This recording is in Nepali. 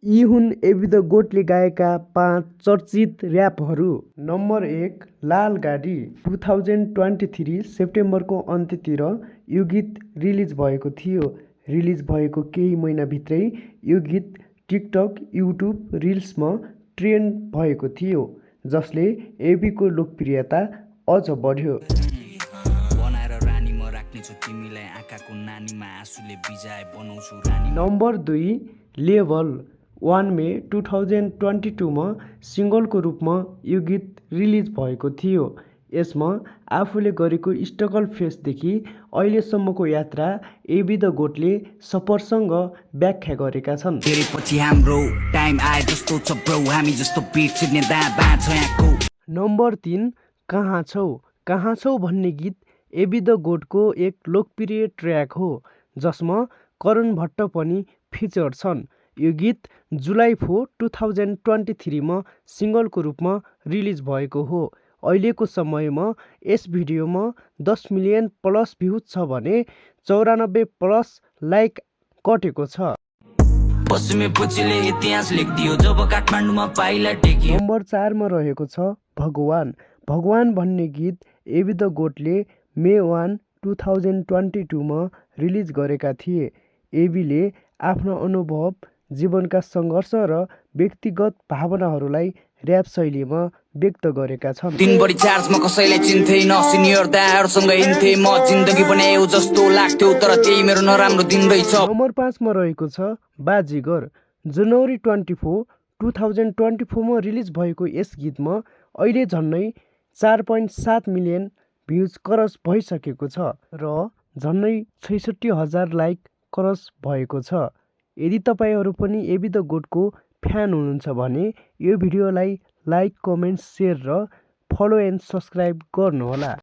यी हुन् एबी द गोटले गाएका 5 चर्चित र्यापहरू। नम्बर 1 लाल गाडी 2023 सेप्टेम्बरको अन्त्यतिर यो गीत रिलिज भएको थियो। रिलिज भएको केही महिनाभित्रै यो गीत टिकटक, युट्युब रिल्समा ट्रेन्ड भएको थियो, जसले एबीको लोकप्रियता अझ बढ्यो। नम्बर 2 लेभल 1 मे 2022 मा सिङ्गलको रूपमा यो गीत रिलिज भएको थियो। यसमा आफूले गरेको स्ट्रगल फेसदेखि अहिलेसम्मको यात्रा एबी द गोटले सफरसँग व्याख्या गरेका छन्। नम्बर 3 कहाँ छौ। कहाँ छौ भन्ने गीत एबी द गोटको एक लोकप्रिय ट्र्याक हो, जसमा करण भट्ट पनि फिचर छन्। यो गीत जुलाई 4, 2023 मा सिङ्गलको रूपमा रिलिज भएको हो। अहिलेको समयमा यस भिडियोमा 10 मिलियन प्लस भ्युज छ भने 94 प्लस लाइक कटेको छ। नम्बर 4 मा रहेको छ भगवान। भगवान भन्ने गीत एबी द गोटले मे 1, 2022 मा रिलिज गरेका थिए। एबीले आफ्नो अनुभव, जीवनका सङ्घर्ष र व्यक्तिगत भावनाहरूलाई र्याप शैलीमा व्यक्त गरेका छन्। नम्बर 5 मा रहेको छ बाजीगर। जनवरी 24, 2024 मा रिलिज भएको यस गीतमा अहिले झन्नै 4.7 मिलियन भ्युज क्रस भइसकेको छ र झन्नै 66,000 लाइक क्रस भएको छ। यदि तपाईँहरू पनि एबी द गोटको फ्यान हुनुहुन्छ भने यो भिडियोलाई लाइक, कमेन्ट, सेयर र फलो एन्ड सब्सक्राइब गर्नुहोला।